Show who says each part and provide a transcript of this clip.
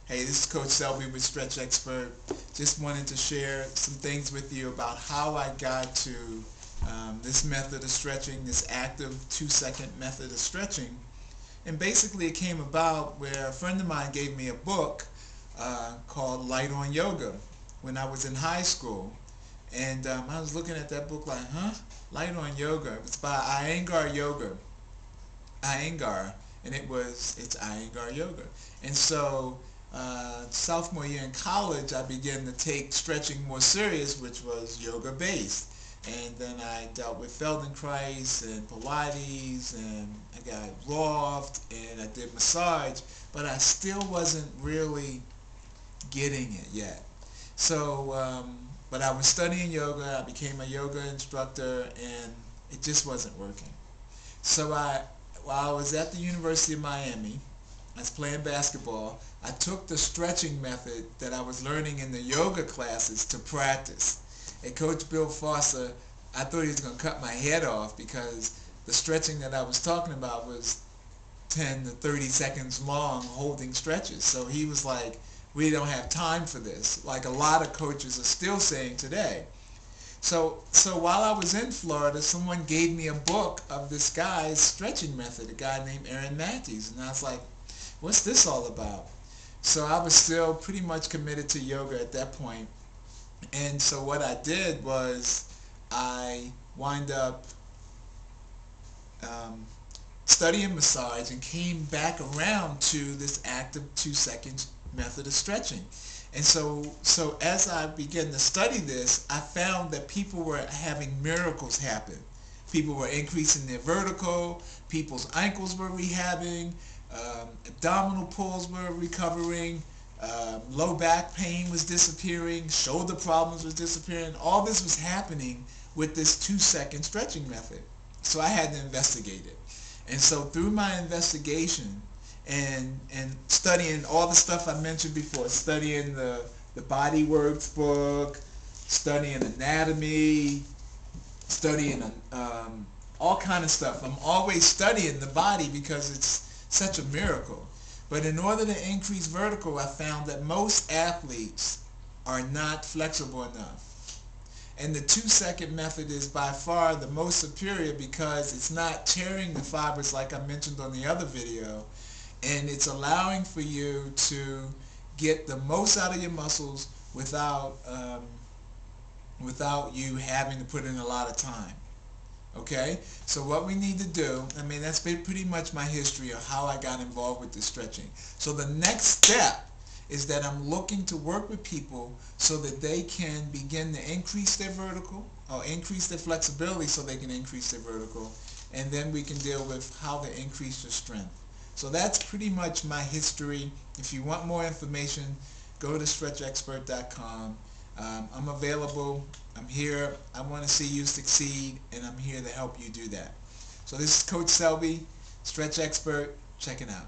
Speaker 1: Hey, this is Coach Selby with StretchExpert. Just wanted to share some things with you about how I got to this method of stretching, this active 2-second method of stretching. And basically it came about where a friend of mine gave me a book called Light on Yoga when I was in high school. And I was looking at that book like, Light on Yoga. It's by Iyengar Yoga. Iyengar. And it's Iyengar Yoga. And so sophomore year in college, I began to take stretching more serious, which was yoga based. And then I dealt with Feldenkrais and Pilates, and I got Roth, and I did massage, but I still wasn't really getting it yet. So, but I was studying yoga, I became a yoga instructor, and it just wasn't working. So while I was at the University of Miami, I was playing basketball, I took the stretching method that I was learning in the yoga classes to practice. And Coach Bill Foster, I thought he was going to cut my head off because the stretching that I was talking about was 10 to 30 seconds long holding stretches. So he was like, we don't have time for this, like a lot of coaches are still saying today. So while I was in Florida, someone gave me a book of this guy's stretching method, a guy named Aaron Matthews, and I was like, what's this all about? So I was still pretty much committed to yoga at that point. And so what I did was I wind up studying massage and came back around to this active 2-second method of stretching. And so as I began to study this, I found that people were having miracles happen. People were increasing their vertical, people's ankles were rehabbing, abdominal pulls were recovering, low back pain was disappearing, shoulder problems was disappearing. All this was happening with this 2-second stretching method. So I had to investigate it. And so through my investigation and studying all the stuff I mentioned before, studying the Body Works book, studying anatomy, studying all kind of stuff. I'm always studying the body because it's such a miracle. But in order to increase vertical, I found that most athletes are not flexible enough. And the 2-second method is by far the most superior because it's not tearing the fibers like I mentioned on the other video, and it's allowing for you to get the most out of your muscles without you having to put in a lot of time. Okay, so what we need to do, that's pretty much my history of how I got involved with the stretching. So the next step is that I'm looking to work with people so that they can begin to increase their vertical or increase their flexibility so they can increase their vertical, and then we can deal with how to increase their strength. So that's pretty much my history. If you want more information, go to StretchExpert.com. I'm available. I'm here. I want to see you succeed, and I'm here to help you do that. So this is Coach Selby, Stretch Expert. Check it out.